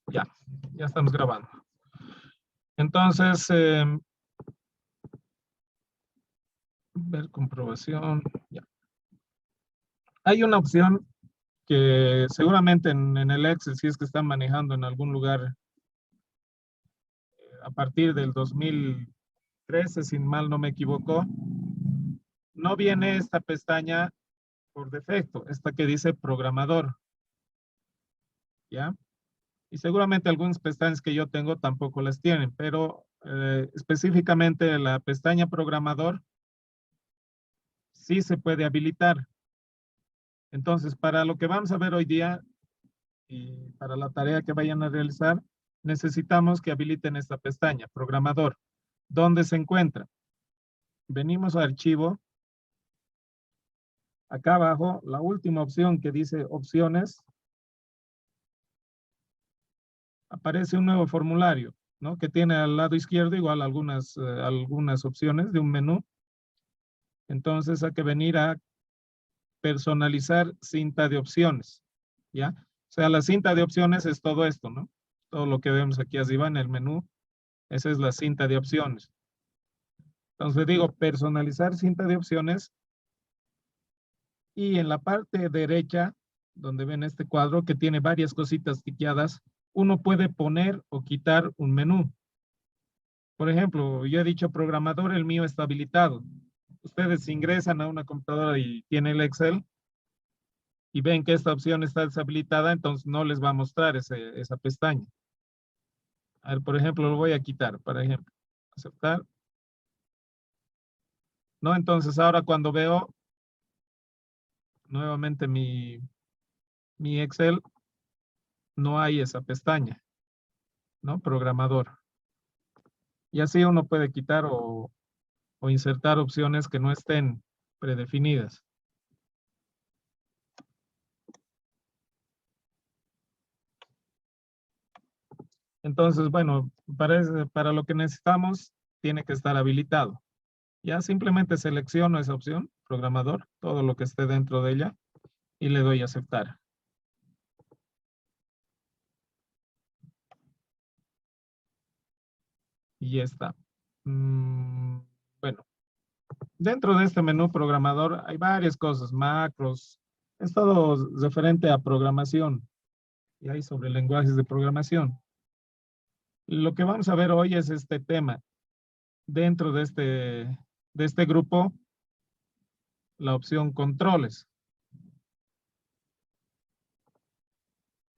Ya, ya estamos grabando. Entonces, ver comprobación. Ya. Hay una opción que seguramente en el Excel, si es que están manejando en algún lugar a partir del 2013, si mal no me equivoco, no viene esta pestaña por defecto, esta que dice programador. ¿Ya? Y seguramente algunas pestañas que yo tengo tampoco las tienen, pero específicamente la pestaña programador sí se puede habilitar. Entonces, para lo que vamos a ver hoy día y para la tarea que vayan a realizar, necesitamos que habiliten esta pestaña, programador. ¿Dónde se encuentra? Venimos a archivo. Acá abajo, la última opción que dice opciones, aparece un nuevo formulario, ¿no? Que tiene al lado izquierdo igual algunas opciones de un menú. Entonces hay que venir a personalizar cinta de opciones, ¿ya? O sea, la cinta de opciones es todo esto, ¿no? Todo lo que vemos aquí arriba en el menú, esa es la cinta de opciones. Entonces digo, personalizar cinta de opciones y en la parte derecha, donde ven este cuadro que tiene varias cositas tiqueadas, uno puede poner o quitar un menú. Por ejemplo, yo he dicho programador, el mío está habilitado. Ustedes ingresan a una computadora y tiene el Excel y ven que esta opción está deshabilitada, entonces no les va a mostrar esa pestaña. A ver, por ejemplo, lo voy a quitar, por ejemplo. Aceptar. ¿No? Entonces ahora cuando veo nuevamente mi Excel, no hay esa pestaña, ¿no? Programador. Y así uno puede quitar o insertar opciones que no estén predefinidas. Entonces, bueno, para lo que necesitamos, tiene que estar habilitado. Ya simplemente selecciono esa opción, programador, todo lo que esté dentro de ella, y le doy a aceptar. Y ya está. Bueno, dentro de este menú programador hay varias cosas, macros, es todo referente a programación y hay sobre lenguajes de programación. Lo que vamos a ver hoy es este tema. Dentro de este grupo, la opción controles.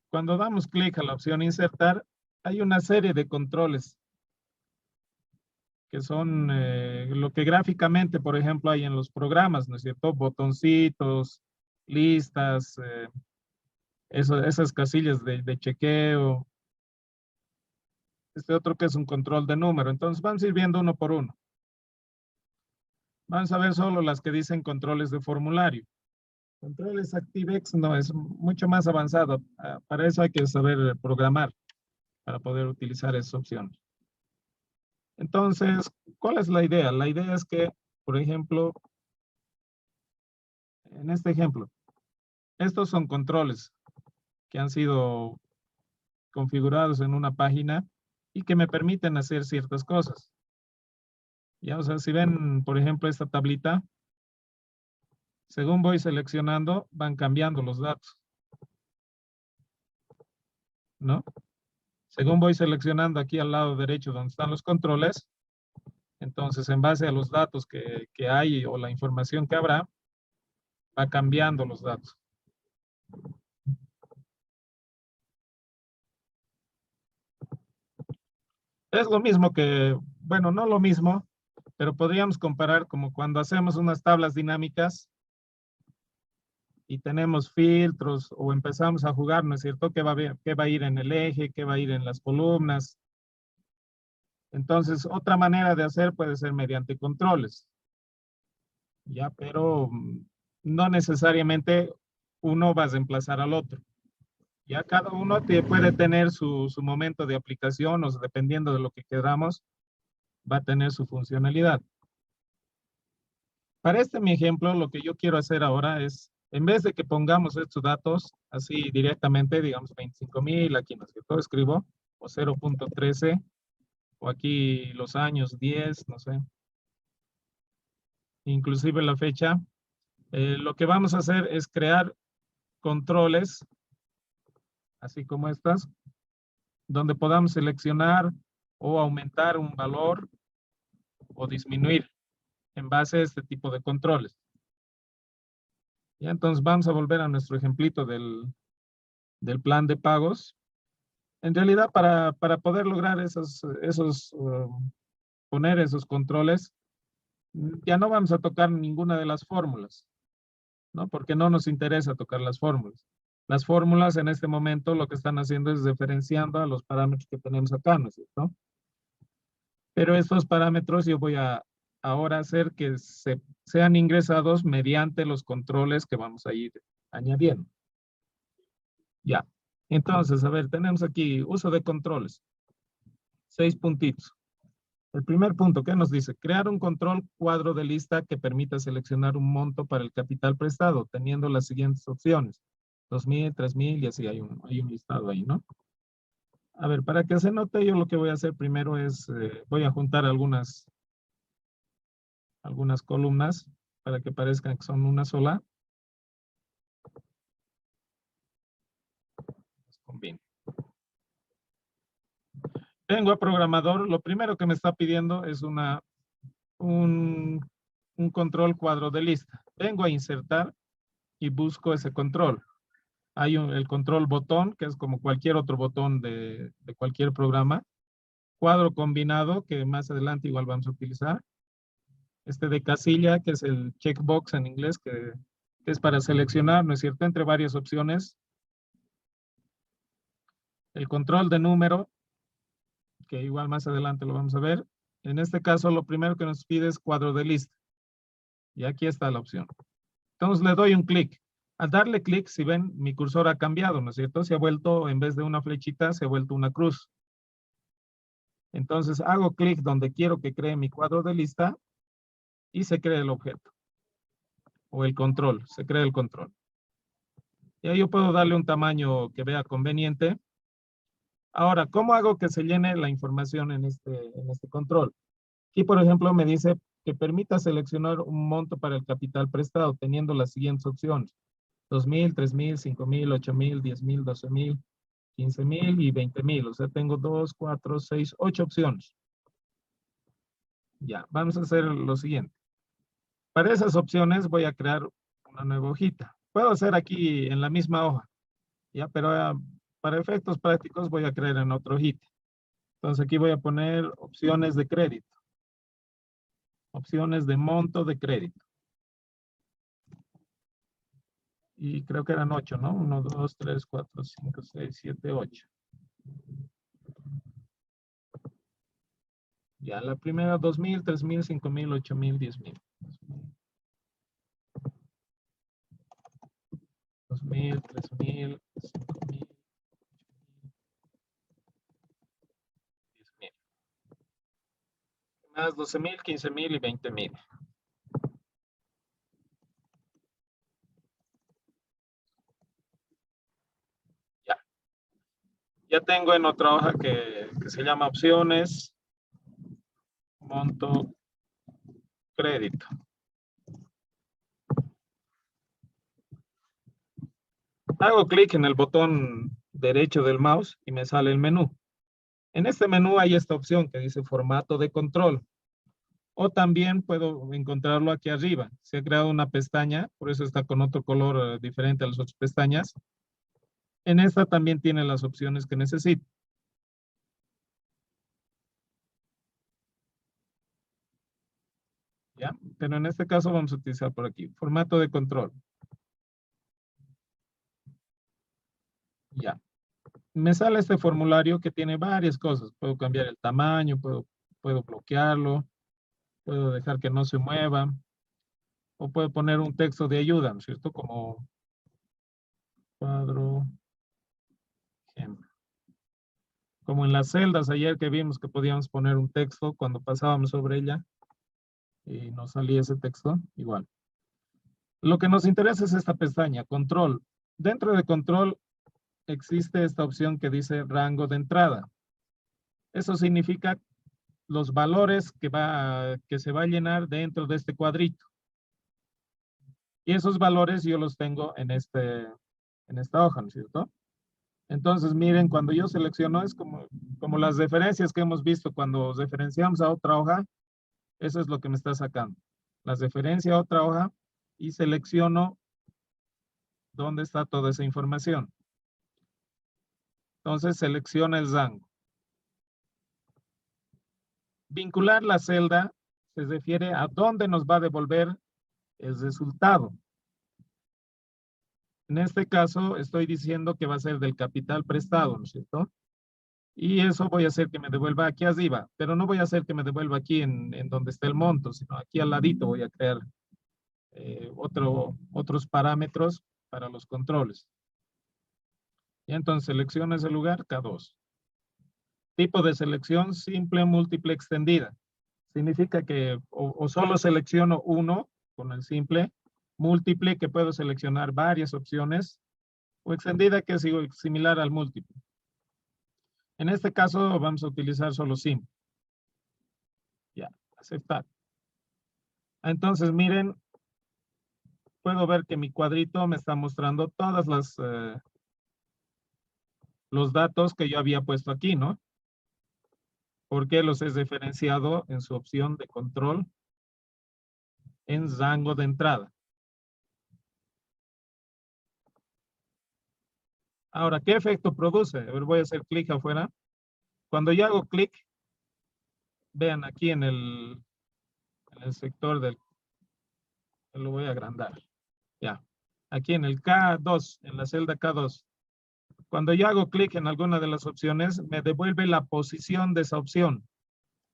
Cuando damos clic a la opción insertar, hay una serie de controles que son lo que gráficamente, por ejemplo, hay en los programas, ¿no es cierto? Botoncitos, listas, esas casillas de chequeo. Este otro que es un control de número. Entonces vamos a ir viendo uno por uno. Vamos a ver solo las que dicen controles de formulario. Controles ActiveX no, es mucho más avanzado. Para eso hay que saber programar para poder utilizar esas opciones. Entonces, ¿cuál es la idea? La idea es que, por ejemplo, en este ejemplo, estos son controles que han sido configurados en una página y que me permiten hacer ciertas cosas. Ya, o sea, si ven, por ejemplo, esta tablita, según voy seleccionando, van cambiando los datos, ¿no? Según voy seleccionando aquí al lado derecho donde están los controles, entonces en base a los datos que hay o la información que habrá, va cambiando los datos. Es lo mismo que, bueno, no lo mismo, pero podríamos comparar como cuando hacemos unas tablas dinámicas y tenemos filtros o empezamos a jugar, ¿no es cierto? ¿Qué va a ir en el eje? ¿Qué va a ir en las columnas? Entonces, otra manera de hacer puede ser mediante controles, ¿ya? Pero no necesariamente uno va a reemplazar al otro. Ya cada uno puede tener su momento de aplicación o dependiendo de lo que queramos, va a tener su funcionalidad. Para este mi ejemplo, lo que yo quiero hacer ahora es En vez de que pongamos estos datos así directamente, digamos 25,000, aquí no es cierto, escribo, o 0.13, o aquí los años 10, no sé, inclusive la fecha. Lo que vamos a hacer es crear controles, así como estas, donde podamos seleccionar o aumentar un valor o disminuir en base a este tipo de controles. Y entonces vamos a volver a nuestro ejemplito del plan de pagos. En realidad, para poder lograr poner esos controles, ya no vamos a tocar ninguna de las fórmulas, ¿no? Porque no nos interesa tocar las fórmulas. Las fórmulas en este momento lo que están haciendo es diferenciando a los parámetros que tenemos acá, ¿no es cierto? Pero estos parámetros yo voy a ahora hacer que sean ingresados mediante los controles que vamos a ir añadiendo. Ya. Entonces, a ver, tenemos aquí uso de controles. 6 puntitos. El primer punto, ¿qué nos dice? Crear un control cuadro de lista que permita seleccionar un monto para el capital prestado, teniendo las siguientes opciones. 2,000, 3,000 y así hay un listado ahí, ¿no? A ver, para que se note, yo lo que voy a hacer primero es, voy a juntar algunas columnas para que parezcan que son una sola. Combino. Vengo a programador, lo primero que me está pidiendo es un control cuadro de lista. Vengo a insertar y busco ese control. Hay el control botón, que es como cualquier otro botón de cualquier programa. Cuadro combinado, que más adelante igual vamos a utilizar. Este de casilla, que es el checkbox en inglés, que es para seleccionar, ¿no es cierto?, entre varias opciones. El control de número, que igual más adelante lo vamos a ver. En este caso, lo primero que nos pide es cuadro de lista. Y aquí está la opción. Entonces le doy un clic. Al darle clic, si ven, mi cursor ha cambiado, ¿no es cierto? Se ha vuelto, en vez de una flechita, se ha vuelto una cruz. Entonces hago clic donde quiero que cree mi cuadro de lista y se crea el objeto. O el control, se crea el control. Y ahí yo puedo darle un tamaño que vea conveniente. Ahora, ¿cómo hago que se llene la información en este control? Aquí, por ejemplo, me dice que permita seleccionar un monto para el capital prestado, teniendo las siguientes opciones. 2,000, 3,000, 5,000, 8,000, 10,000, 12,000, 15,000 y 20,000. O sea, tengo 2, 4, 6, 8 opciones. Ya, vamos a hacer lo siguiente. Para esas opciones voy a crear una nueva hojita. Puedo hacer aquí en la misma hoja, ya, pero para efectos prácticos voy a crear en otra hojita. Entonces aquí voy a poner opciones de crédito. Opciones de monto de crédito. Y creo que eran 8, ¿no? 1, 2, 3, 4, 5, 6, 7, 8. Ya, la primera 2,000, 3,000, 5,000, 8,000, 10,000. 2,000, 3,000, 5,000, 10,000. Más 12,000, 15,000 y 20,000. Ya. Ya tengo en otra hoja que se llama opciones, monto, crédito. Hago clic en el botón derecho del mouse y me sale el menú. En este menú hay esta opción que dice formato de control. O también puedo encontrarlo aquí arriba. Se ha creado una pestaña, por eso está con otro color diferente a las otras pestañas. En esta también tiene las opciones que necesito. ¿Ya? Pero en este caso vamos a utilizar por aquí, formato de control. Ya. Me sale este formulario que tiene varias cosas. Puedo cambiar el tamaño, puedo bloquearlo, puedo dejar que no se mueva, o puedo poner un texto de ayuda, ¿no es cierto? Como cuadro, ejemplo. Como en las celdas ayer que vimos que podíamos poner un texto cuando pasábamos sobre ella y nos salía ese texto, igual. Lo que nos interesa es esta pestaña, control. Dentro de control existe esta opción que dice rango de entrada. Eso significa los valores que se va a llenar dentro de este cuadrito. Y esos valores yo los tengo en esta hoja, ¿no es cierto? Entonces, miren, cuando yo selecciono, es como las referencias que hemos visto cuando referenciamos a otra hoja, eso es lo que me está sacando. Las referencia a otra hoja y selecciono dónde está toda esa información. Entonces, selecciona el rango. Vincular la celda se refiere a dónde nos va a devolver el resultado. En este caso, estoy diciendo que va a ser del capital prestado, ¿no es cierto? Y eso voy a hacer que me devuelva aquí arriba, pero no voy a hacer que me devuelva aquí en donde está el monto, sino aquí al ladito voy a crear otros parámetros para los controles. Y entonces selecciono ese lugar, K2. Tipo de selección, simple, múltiple, extendida. Significa que o solo selecciono uno con el simple, múltiple que puedo seleccionar varias opciones, o extendida que es similar al múltiple. En este caso vamos a utilizar solo simple. Ya, aceptar. Entonces miren, puedo ver que mi cuadrito me está mostrando todas los datos que yo había puesto aquí, ¿no? Porque los he referenciado en su opción de control en rango de entrada. Ahora, ¿qué efecto produce? A ver, voy a hacer clic afuera. Cuando yo hago clic, vean aquí en el sector lo voy a agrandar. Ya. Aquí en el K2, en la celda K2. Cuando yo hago clic en alguna de las opciones, me devuelve la posición de esa opción.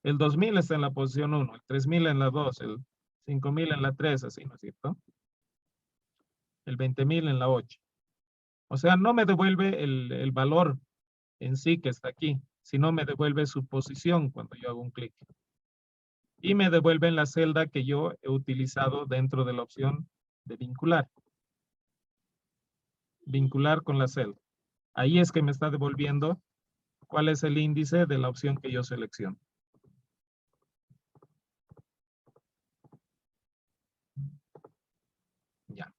El 2000 está en la posición 1, el 3000 en la 2, el 5000 en la 3, así, ¿no es cierto? El 20000 en la 8. O sea, no me devuelve el valor en sí que está aquí, sino me devuelve su posición cuando yo hago un clic. Y me devuelve en la celda que yo he utilizado dentro de la opción de vincular. Vincular con la celda. Ahí es que me está devolviendo cuál es el índice de la opción que yo selecciono. Ya.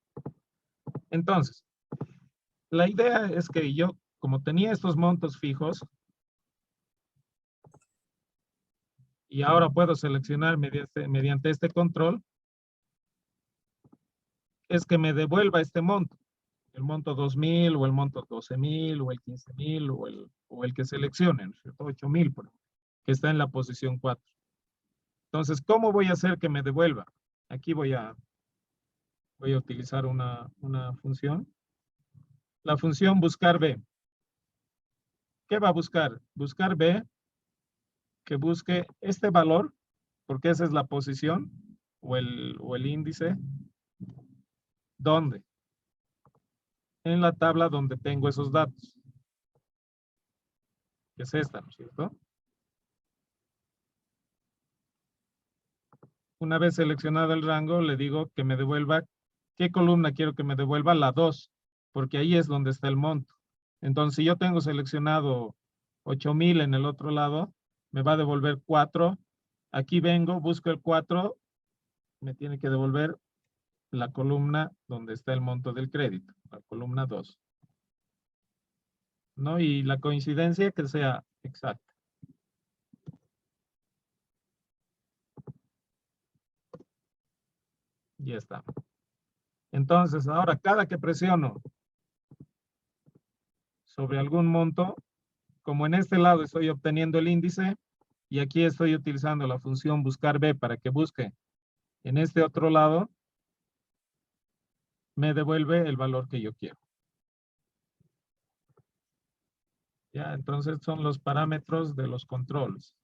Entonces, la idea es que yo, como tenía estos montos fijos, y ahora puedo seleccionar mediante este control, es que me devuelva este monto. El monto 2000 o el monto 12000 o el 15000 o el que seleccionen, ¿cierto? 8000, que está en la posición 4. Entonces, ¿cómo voy a hacer que me devuelva? Aquí voy a utilizar una función. La función buscar B. ¿Qué va a buscar? Buscar B que busque este valor, porque esa es la posición o el índice. ¿Dónde? En la tabla donde tengo esos datos. Que es esta, ¿no es cierto? Una vez seleccionado el rango, le digo que me devuelva, ¿qué columna quiero que me devuelva? La 2, porque ahí es donde está el monto. Entonces, si yo tengo seleccionado 8000 en el otro lado, me va a devolver 4. Aquí vengo, busco el 4, me tiene que devolver la columna donde está el monto del crédito, la columna 2. ¿No? Y la coincidencia que sea exacta. Ya está. Entonces, ahora cada que presiono sobre algún monto, como en este lado estoy obteniendo el índice y aquí estoy utilizando la función buscar B para que busque en este otro lado, me devuelve el valor que yo quiero. Ya, entonces son los parámetros de los controles.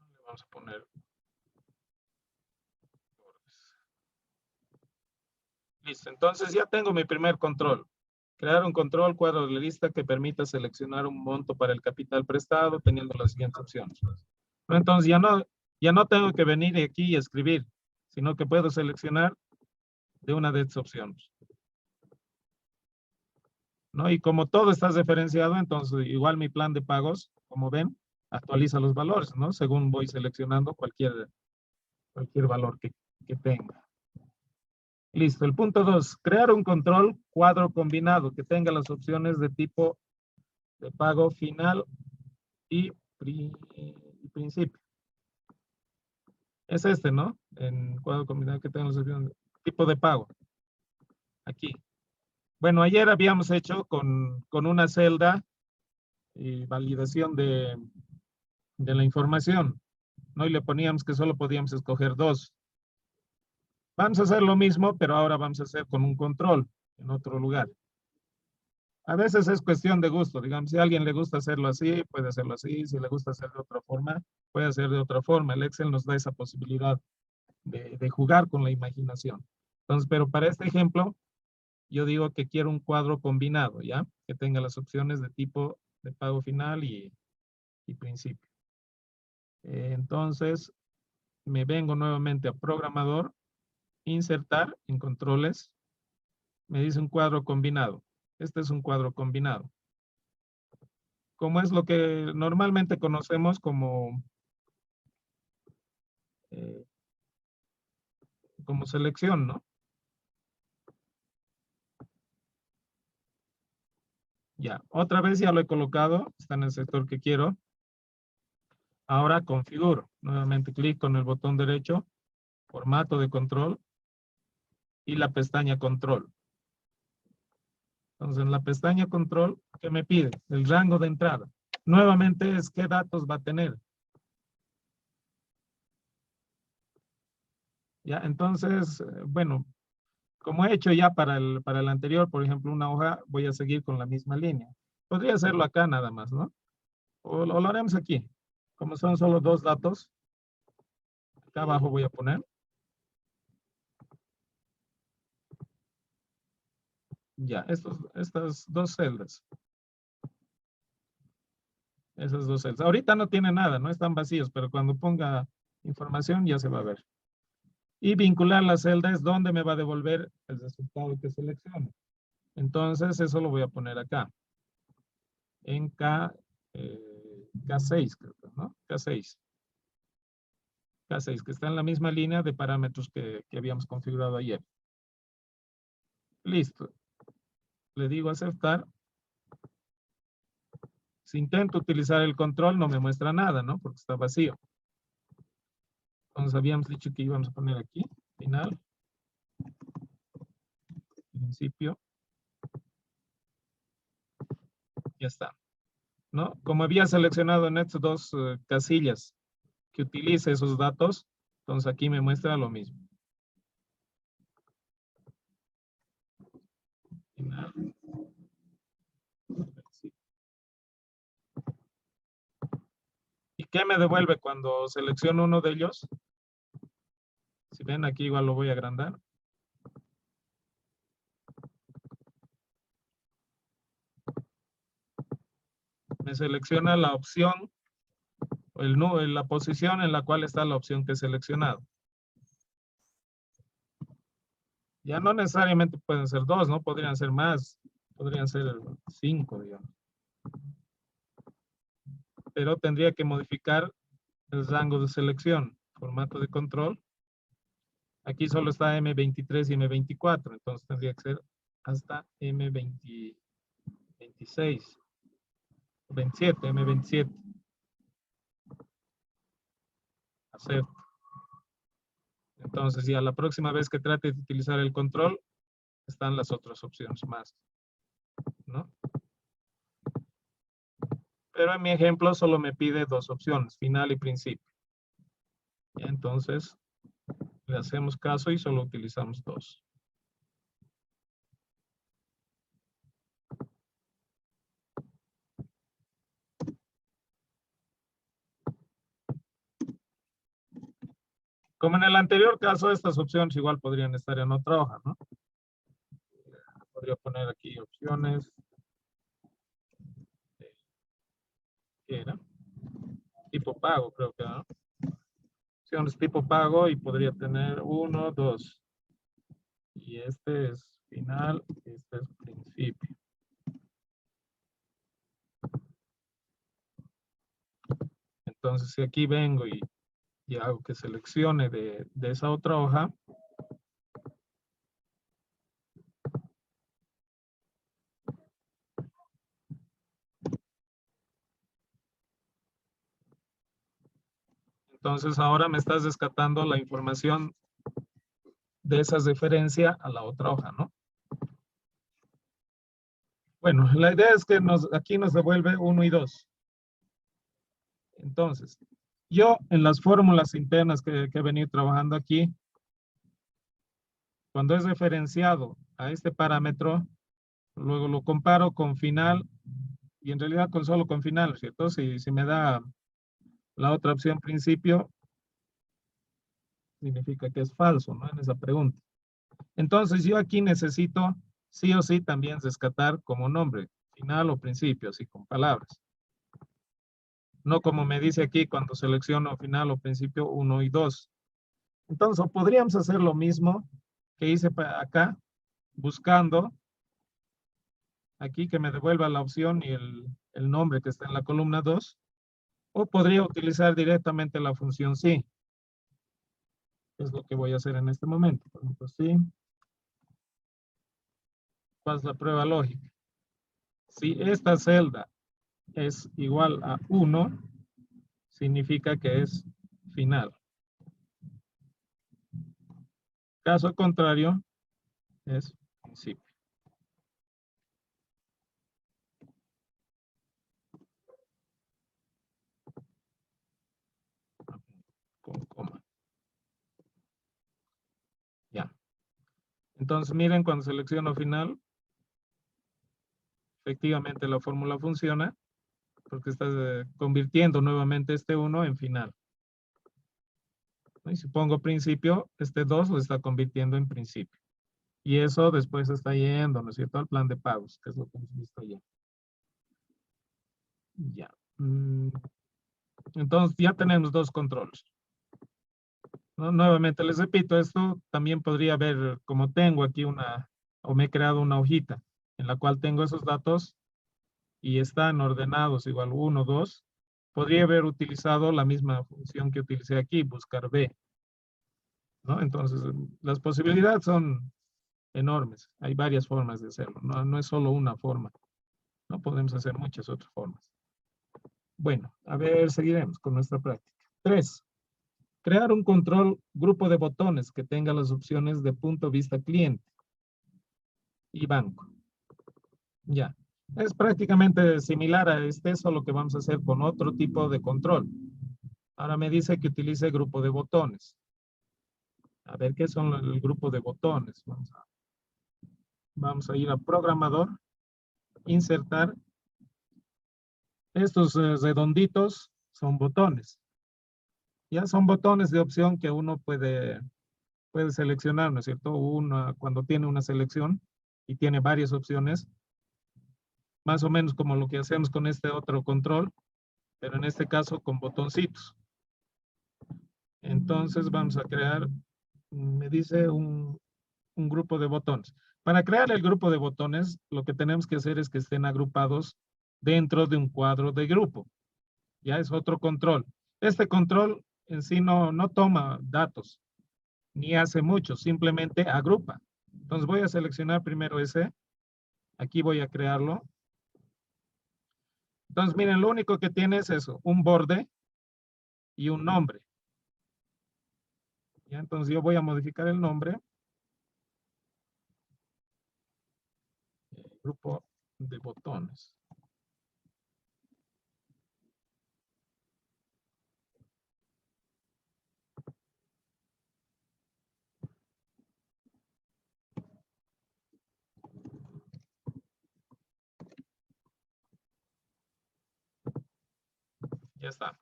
Le vamos a poner Listo, entonces ya tengo mi primer control. Crear un control cuadro de lista que permita seleccionar un monto para el capital prestado teniendo las siguientes opciones. Entonces ya no tengo que venir aquí y escribir, sino que puedo seleccionar de una de estas opciones. ¿No? Y como todo está referenciado, entonces igual mi plan de pagos, como ven, actualiza los valores, ¿no? Según voy seleccionando cualquier valor que tenga. Listo. El punto 2, crear un control cuadro combinado que tenga las opciones de tipo de pago final y principio. Es este, ¿no? En cuadro combinado que tenga las opciones de tipo de pago. Aquí. Bueno, ayer habíamos hecho con una celda y validación de la información, ¿no? Y le poníamos que solo podíamos escoger 2. Vamos a hacer lo mismo, pero ahora vamos a hacer con un control en otro lugar. A veces es cuestión de gusto, digamos, si a alguien le gusta hacerlo así, puede hacerlo así, si le gusta hacer de otra forma, puede hacer de otra forma. El Excel nos da esa posibilidad de jugar con la imaginación. Entonces, pero para este ejemplo, yo digo que quiero un cuadro combinado, ¿ya? Que tenga las opciones de tipo de pago final y principio. Entonces, me vengo nuevamente a programador, insertar en controles, me dice un cuadro combinado. Este es un cuadro combinado. Como es lo que normalmente conocemos eh, como selección, ¿no? Ya, otra vez ya lo he colocado, está en el sector que quiero. Ahora configuro. Nuevamente clic con el botón derecho, formato de control y la pestaña control. Entonces en la pestaña control, ¿qué me pide? El rango de entrada. Nuevamente es qué datos va a tener. Ya, entonces, bueno, como he hecho ya para el anterior, por ejemplo, una hoja, voy a seguir con la misma línea. Podría hacerlo acá nada más, ¿no? O lo haremos aquí. Como son solo 2 datos, acá abajo voy a poner. Ya, estas 2 celdas. Esas 2 celdas. Ahorita no tiene nada, no están vacíos, pero cuando ponga información ya se va a ver. Y vincular la celda es donde me va a devolver el resultado que seleccione. Entonces, eso lo voy a poner acá. En K6, creo que, ¿no? K6. K6, que está en la misma línea de parámetros que habíamos configurado ayer. Listo. Le digo aceptar. Si intento utilizar el control, no me muestra nada, ¿no? Porque está vacío. Entonces, habíamos dicho que íbamos a poner aquí, final, principio. Ya está. ¿No? Como había seleccionado en estas 2 casillas que utilice esos datos, entonces aquí me muestra lo mismo. Final. ¿Y qué me devuelve cuando selecciono uno de ellos? Si ven aquí igual lo voy a agrandar. Me selecciona la opción, la posición en la cual está la opción que he seleccionado. Ya no necesariamente pueden ser 2, ¿no? Podrían ser más, podrían ser 5, digamos. Pero tendría que modificar el rango de selección, formato de control. Aquí solo está M23 y M24, entonces tendría que ser hasta M26, 27, M27. Acepto. Entonces ya la próxima vez que trate de utilizar el control, están las otras opciones más, ¿no? Pero en mi ejemplo solo me pide 2 opciones, final y principio. Y entonces le hacemos caso y solo utilizamos 2. Como en el anterior caso, estas opciones igual podrían estar en otra hoja, ¿no? Podría poner aquí opciones. ¿Qué era? Tipo pago, creo que era. Opciones tipo pago y podría tener 1, 2. Y este es final, este es principio. Entonces, si aquí vengo y hago que seleccione de esa otra hoja, entonces ahora me estás descartando la información de esa referencia a la otra hoja, ¿no? Bueno, la idea es que aquí nos devuelve 1 y 2. Entonces, yo en las fórmulas internas que he venido trabajando aquí, cuando es referenciado a este parámetro, luego lo comparo con final y en realidad con solo con final, ¿cierto? Si me da la otra opción principio, significa que es falso, ¿no? En esa pregunta. Entonces yo aquí necesito sí o sí también rescatar como nombre, final o principio, así con palabras. No como me dice aquí cuando selecciono final o principio 1 y 2. Entonces podríamos hacer lo mismo que hice acá, buscando aquí que me devuelva la opción y el nombre que está en la columna 2, o podría utilizar directamente la función sí. Es lo que voy a hacer en este momento. Por ejemplo, sí. ¿Cuál es la prueba lógica? Si esta celda es igual a 1, significa que es final. Caso contrario, es principio. Con coma. Ya. Entonces, miren, cuando selecciono final, efectivamente la fórmula funciona porque está convirtiendo nuevamente este 1 en final. Y si pongo principio, este 2 lo está convirtiendo en principio. Y eso después está yendo, ¿no es cierto?, al plan de pagos, que es lo que hemos visto ya. Ya. Entonces ya tenemos dos controles. ¿No? Nuevamente les repito, esto también podría ver, como tengo aquí o me he creado una hojita en la cual tengo esos datos y están ordenados igual 1, 2, podría haber utilizado la misma función que utilicé aquí, buscar B, ¿no? Entonces, las posibilidades son enormes. Hay varias formas de hacerlo, no es solo una forma, ¿no? Podemos hacer muchas otras formas. Bueno, a ver, seguiremos con nuestra práctica. 3. Crear un control grupo de botones que tenga las opciones de punto vista cliente y banco. Ya. Es prácticamente similar a este, solo que vamos a hacer con otro tipo de control. Ahora me dice que utilice grupo de botones. A ver qué son el grupo de botones. Vamos a ir a programador, insertar. Estos redonditos son botones. Ya son botones de opción que uno puede seleccionar, ¿no es cierto? Cuando tiene una selección y tiene varias opciones, más o menos como lo que hacemos con este otro control, pero en este caso con botoncitos. Entonces vamos a crear, me dice un grupo de botones. Para crear el grupo de botones, lo que tenemos que hacer es que estén agrupados dentro de un cuadro de grupo. Ya es otro control. Este control en sí no toma datos, ni hace mucho, simplemente agrupa. Entonces voy a seleccionar primero ese. Aquí voy a crearlo. Entonces miren, lo único que tiene es eso, un borde y un nombre. ¿Ya? Entonces yo voy a modificar el nombre. Grupo de botones. Ya está.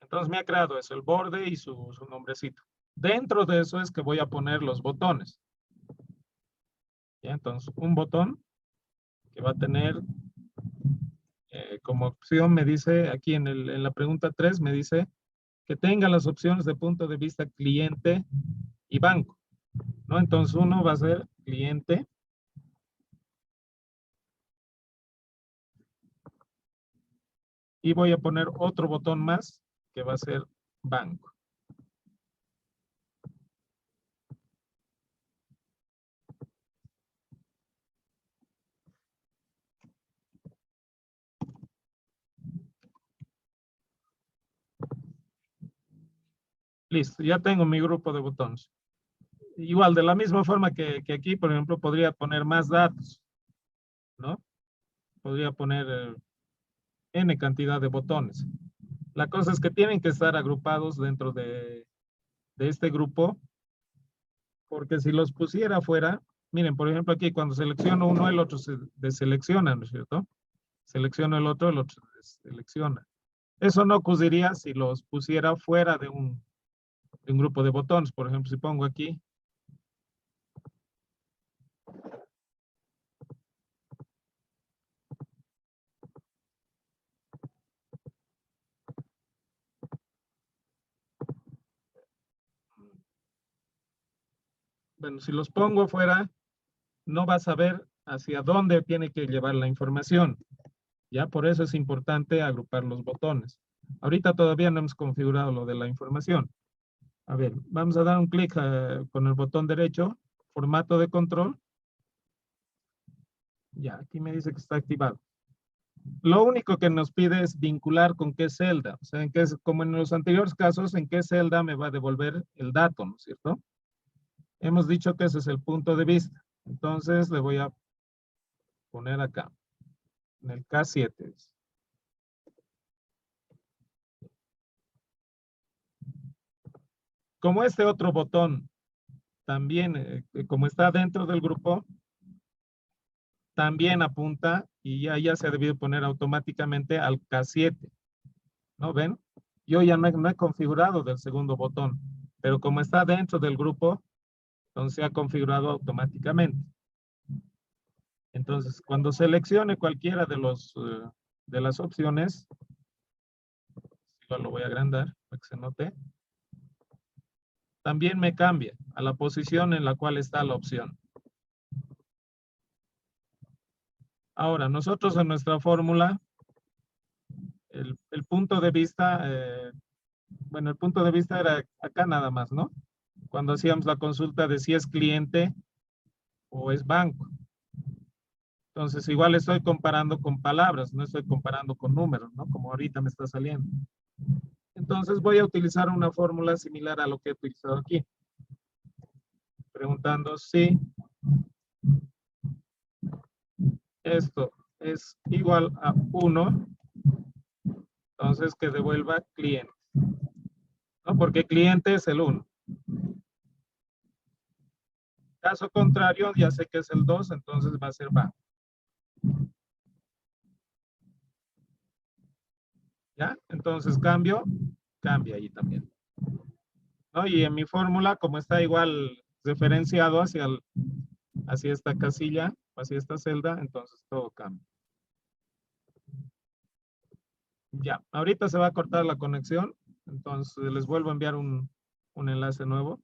Entonces me ha creado eso, el borde y su nombrecito. Dentro de eso es que voy a poner los botones. ¿Ya? Ya, entonces, un botón que va a tener como opción, me dice aquí en la pregunta 3, me dice que tenga las opciones de punto de vista cliente y banco, ¿no? Entonces, uno va a ser cliente. Y voy a poner otro botón más que va a ser banco. Listo, ya tengo mi grupo de botones. Igual, de la misma forma que aquí, por ejemplo, podría poner más datos, ¿no? Podría poner N cantidad de botones. La cosa es que tienen que estar agrupados dentro de este grupo, porque si los pusiera afuera, miren, por ejemplo, aquí cuando selecciono uno, el otro se deselecciona, ¿no es cierto? Selecciono el otro se deselecciona. Eso no ocurriría si los pusiera fuera de un grupo de botones. Por ejemplo, si pongo aquí, bueno, si los pongo fuera, no vas a ver hacia dónde tiene que llevar la información. Ya por eso es importante agrupar los botones. Ahorita todavía no hemos configurado lo de la información. A ver, vamos a dar un clic con el botón derecho, formato de control. Ya, aquí me dice que está activado. Lo único que nos pide es vincular con qué celda. O sea, como en los anteriores casos, en qué celda me va a devolver el dato, ¿no es cierto? Hemos dicho que ese es el punto de vista. Entonces le voy a poner acá, en el K7. Como este otro botón también, como está dentro del grupo, también apunta y ya se ha debido poner automáticamente al K7. ¿No ven? Yo ya no he configurado del segundo botón, pero como está dentro del grupo, entonces se ha configurado automáticamente. Entonces, cuando seleccione cualquiera de las opciones, lo voy a agrandar para que se note, también me cambia a la posición en la cual está la opción. Ahora, nosotros en nuestra fórmula, el punto de vista, bueno, el punto de vista era acá nada más, ¿no? Cuando hacíamos la consulta de si es cliente o es banco. Entonces, igual estoy comparando con palabras, no estoy comparando con números, ¿no? Como ahorita me está saliendo. Entonces, voy a utilizar una fórmula similar a lo que he utilizado aquí. Preguntando si esto es igual a 1, entonces que devuelva cliente, ¿no? Porque cliente es el 1. Caso contrario, ya sé que es el 2, entonces va a ser banco. ¿Ya? Entonces cambia ahí también. ¿No? Y en mi fórmula, como está igual referenciado hacia esta casilla, hacia esta celda, entonces todo cambia. Ya, ahorita se va a cortar la conexión, entonces les vuelvo a enviar un enlace nuevo.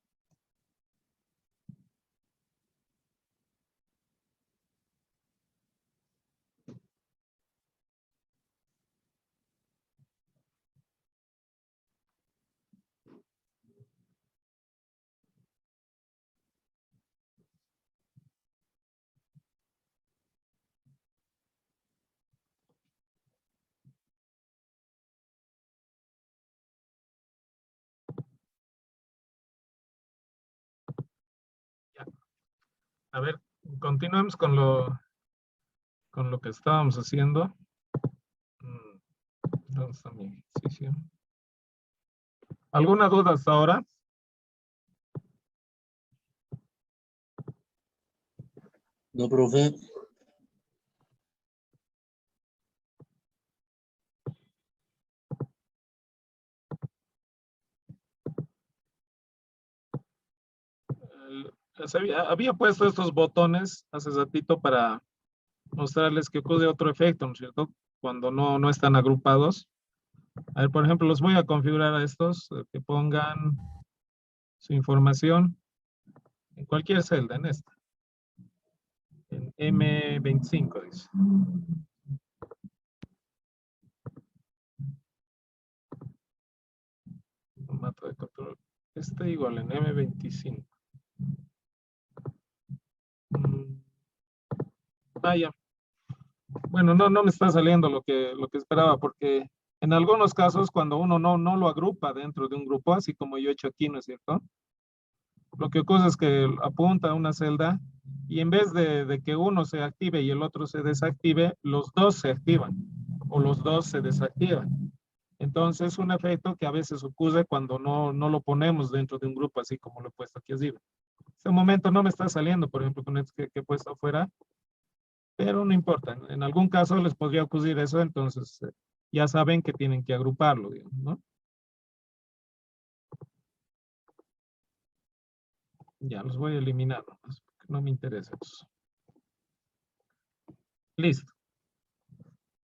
Ya. A ver, continuemos con lo que estábamos haciendo. ¿Dónde está mi ejercicio? ¿Alguna duda hasta ahora? No, profe. Había puesto estos botones hace ratito para mostrarles que ocurre otro efecto, ¿no es cierto? Cuando no están agrupados. A ver, por ejemplo, los voy a configurar a estos, que pongan su información en cualquier celda, en esta. En M25, dice. Formato de control. Este igual en M25. Ya. Bueno, no me está saliendo lo que esperaba, porque en algunos casos cuando uno no lo agrupa dentro de un grupo, así como yo he hecho aquí, ¿no es cierto? Lo que ocurre es que apunta a una celda y en vez de que uno se active y el otro se desactive, los dos se activan o los dos se desactivan. Entonces, un efecto que a veces ocurre cuando no lo ponemos dentro de un grupo, así como lo he puesto aquí arriba. En este momento no me está saliendo, por ejemplo, con este que he puesto afuera, pero no importa. En algún caso les podría ocurrir eso, entonces ya saben que tienen que agruparlo, digamos, ¿no? Ya los voy a eliminar nomás, porque no me interesa eso. Listo.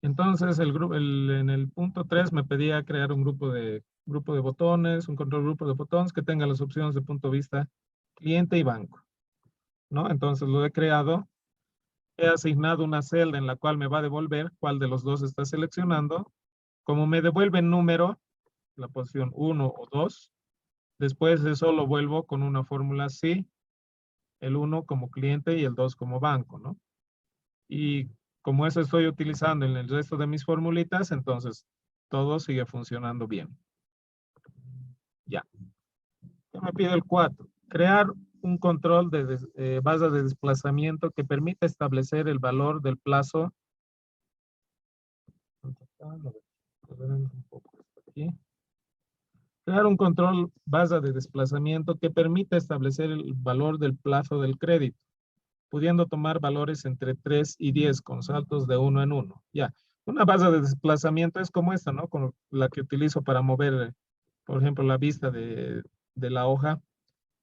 Entonces, en el punto 3 me pedía crear un grupo de botones, un control grupo de botones que tenga las opciones de punto de vista cliente y banco, ¿no? Entonces lo he creado. He asignado una celda en la cual me va a devolver cuál de los dos está seleccionando. Como me devuelve el número, la posición 1 o 2, después de eso lo vuelvo con una fórmula así, el 1 como cliente y el 2 como banco, ¿no? Y como eso estoy utilizando en el resto de mis formulitas, entonces todo sigue funcionando bien. Ya. Ya me pide el 4. Crear un control de base de desplazamiento que permita establecer el valor del plazo. Crear un control base de desplazamiento que permita establecer el valor del plazo del crédito, pudiendo tomar valores entre 3 y 10 con saltos de 1 en 1. Ya, una base de desplazamiento es como esta, ¿no? Con la que utilizo para mover, por ejemplo, la vista de la hoja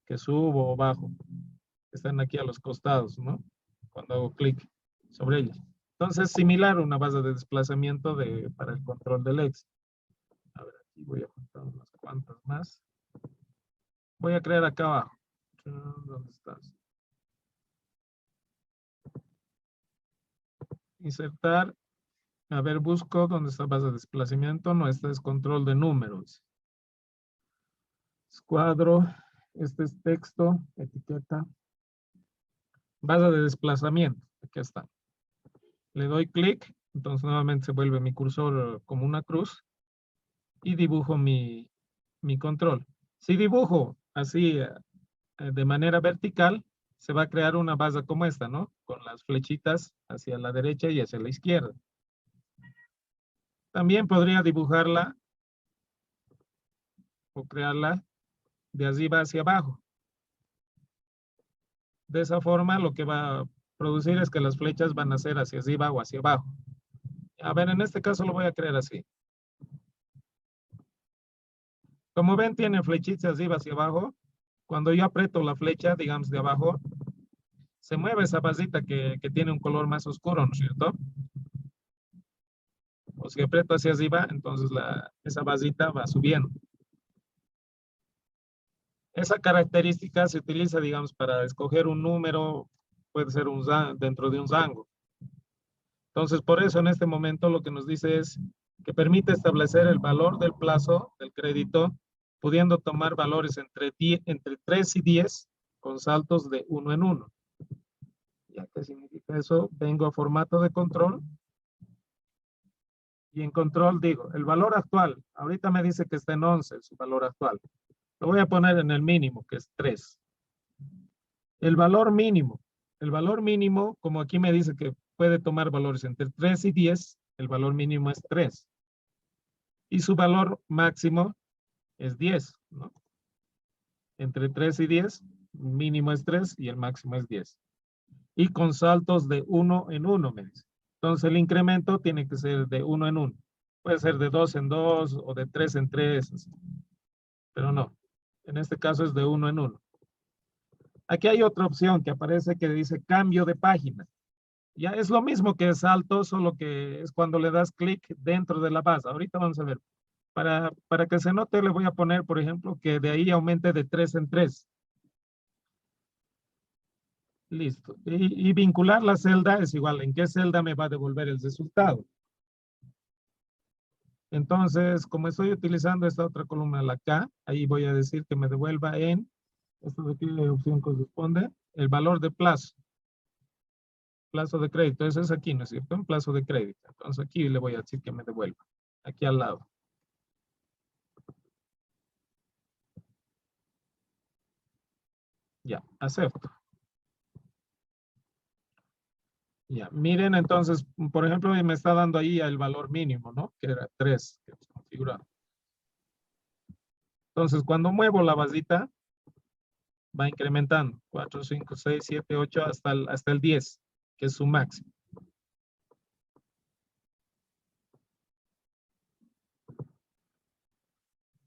que subo o bajo. Están aquí a los costados, ¿no? Cuando hago clic sobre ellas. Entonces, similar a una base de desplazamiento para el control del X. A ver, aquí voy a juntar unas cuantas más. Voy a crear acá abajo. ¿Dónde estás? Insertar. A ver, busco dónde está base de desplazamiento. No, este es control de números. Escuadro. Este es texto, etiqueta. Base de desplazamiento. Aquí está. Le doy clic. Entonces nuevamente se vuelve mi cursor como una cruz. Y dibujo mi control. Si dibujo así de manera vertical, se va a crear una base como esta, ¿no? Con las flechitas hacia la derecha y hacia la izquierda. También podría dibujarla o crearla de arriba hacia abajo. De esa forma, lo que va a producir es que las flechas van a ser hacia arriba o hacia abajo. A ver, en este caso lo voy a crear así. Como ven, tiene flechitas arriba hacia abajo. Cuando yo aprieto la flecha, digamos, de abajo, se mueve esa basita que tiene un color más oscuro, ¿no es cierto? O si aprieto hacia arriba, entonces esa basita va subiendo. Esa característica se utiliza, digamos, para escoger un número, puede ser dentro de un rango. Entonces, por eso en este momento lo que nos dice es que permite establecer el valor del plazo del crédito, pudiendo tomar valores entre 3 y 10 con saltos de 1 en 1. ¿Ya qué significa eso? Vengo a formato de control y en control digo, el valor actual, ahorita me dice que está en 11, su valor actual. Lo voy a poner en el mínimo, que es 3. El valor mínimo, como aquí me dice que puede tomar valores entre 3 y 10, el valor mínimo es 3. Y su valor máximo es 10, ¿no? Entre 3 y 10, mínimo es 3 y el máximo es 10. Y con saltos de 1 en 1, me dice. Entonces el incremento tiene que ser de 1 en 1. Puede ser de 2 en 2 o de 3 en 3, pero no. En este caso es de 1 en 1. Aquí hay otra opción que aparece que dice cambio de página. Ya es lo mismo que salto, solo que es cuando le das clic dentro de la base. Ahorita vamos a ver. Para que se note, le voy a poner, por ejemplo, que de ahí aumente de 3 en 3. Listo. Y vincular la celda es igual. ¿En qué celda me va a devolver el resultado? Entonces, como estoy utilizando esta otra columna, la K, ahí voy a decir que me devuelva en, esto de qué opción corresponde, el valor de plazo. Plazo de crédito, eso es aquí, ¿no es cierto? Un plazo de crédito. Entonces aquí le voy a decir que me devuelva. Aquí al lado. Ya, acepto. Ya, miren entonces, por ejemplo, me está dando ahí el valor mínimo, ¿no? Que era 3, que hemos configurado. Entonces, cuando muevo la basita, va incrementando. 4, 5, 6, 7, 8, hasta el 10, que es su máximo.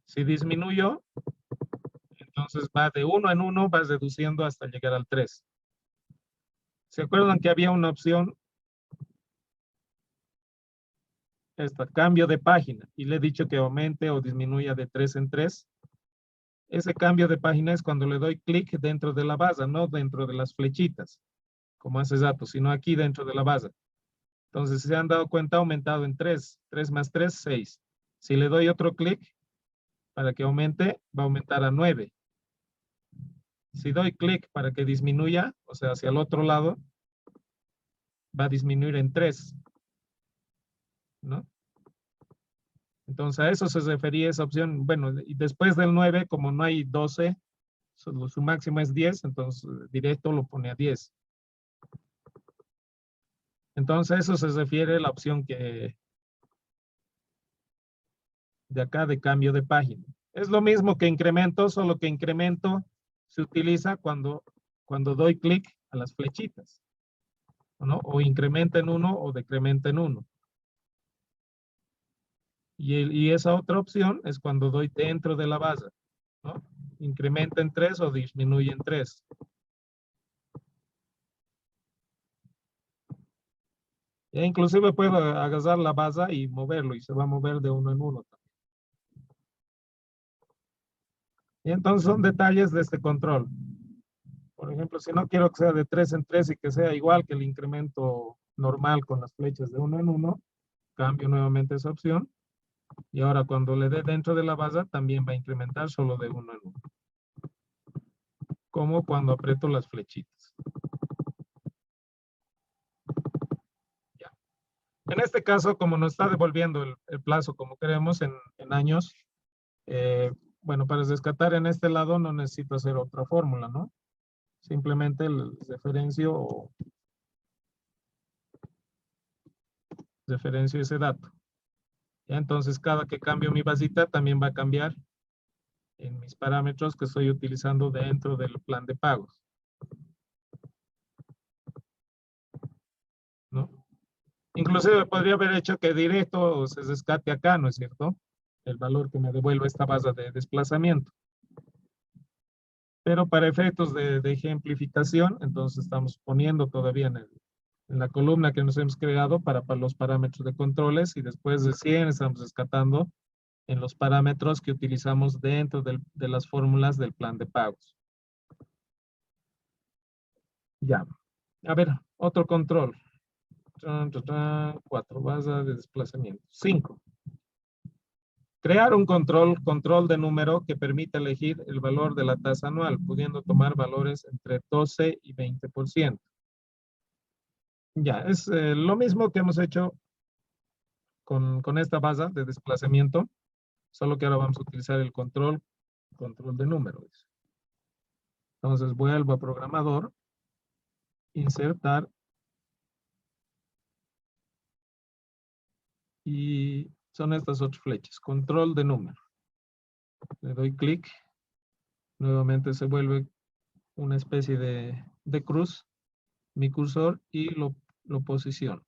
Si disminuyo, entonces va de 1 en 1, vas reduciendo hasta llegar al 3. ¿Se acuerdan que había una opción? Esta, cambio de página. Y le he dicho que aumente o disminuya de 3 en 3. Ese cambio de página es cuando le doy clic dentro de la base, no dentro de las flechitas, como hace rato, sino aquí dentro de la base. Entonces, si se han dado cuenta, ha aumentado en 3. 3 más 3, 6. Si le doy otro clic para que aumente, va a aumentar a 9. Si doy clic para que disminuya, o sea, hacia el otro lado, va a disminuir en 3, ¿no? Entonces, a eso se refería esa opción. Bueno, y después del 9, como no hay 12, su máximo es 10, entonces directo lo pone a 10. Entonces, eso se refiere a la opción que de acá de cambio de página. Es lo mismo que incremento, solo que incremento se utiliza cuando doy clic a las flechitas, ¿no? O incrementa en 1 o decrementa en 1. Y esa otra opción es cuando doy dentro de la base, ¿no? Incrementa en 3 o disminuye en 3. E inclusive puedo agarrar la base y moverlo y se va a mover de 1 en 1 también. Y entonces son detalles de este control. Por ejemplo, si no quiero que sea de 3 en 3 y que sea igual que el incremento normal con las flechas de 1 en 1, cambio nuevamente esa opción. Y ahora cuando le dé dentro de la base, también va a incrementar solo de 1 en 1. Como cuando aprieto las flechitas. Ya. En este caso, como nos está devolviendo el plazo como queremos en años, bueno, para rescatar en este lado no necesito hacer otra fórmula, ¿no? Simplemente el referencio ese dato. ¿Ya? Entonces, cada que cambio mi basita, también va a cambiar en mis parámetros que estoy utilizando dentro del plan de pagos, ¿no? Inclusive podría haber hecho que directo se rescate acá, ¿no es cierto? El valor que me devuelve esta base de desplazamiento. Pero para efectos de ejemplificación, entonces estamos poniendo todavía en la columna que nos hemos creado para los parámetros de controles y después recién estamos rescatando en los parámetros que utilizamos dentro de las fórmulas del plan de pagos. Ya. A ver, otro control. 4 bases de desplazamiento. 5. Crear un control de número que permita elegir el valor de la tasa anual, pudiendo tomar valores entre 12 y 20%. Ya, es lo mismo que hemos hecho con esta base de desplazamiento, solo que ahora vamos a utilizar el control de números. Entonces vuelvo a programador, insertar y son estas 8 flechas, control de número. Le doy clic, nuevamente se vuelve una especie de cruz, mi cursor y lo posiciono.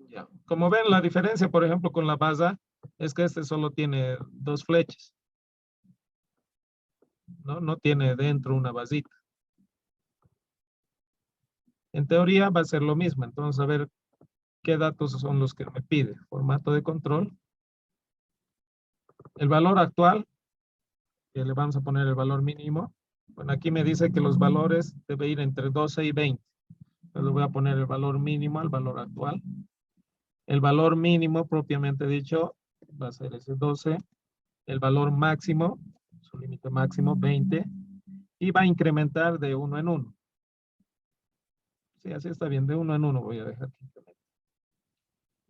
Ya, Como ven, la diferencia, por ejemplo, con la base es que este solo tiene 2 flechas. ¿No? No tiene dentro una basita. En teoría va a ser lo mismo. Entonces, a ver qué datos son los que me pide. Formato de control. El valor actual, que le vamos a poner el valor mínimo. Bueno, aquí me dice que los valores deben ir entre 12 y 20. Entonces, le voy a poner el valor mínimo al valor actual. El valor mínimo, propiamente dicho, va a ser ese 12. El valor máximo, su límite máximo, 20. Y va a incrementar de 1 en 1. Sí, así está bien. De 1 en 1 voy a dejar que incremente.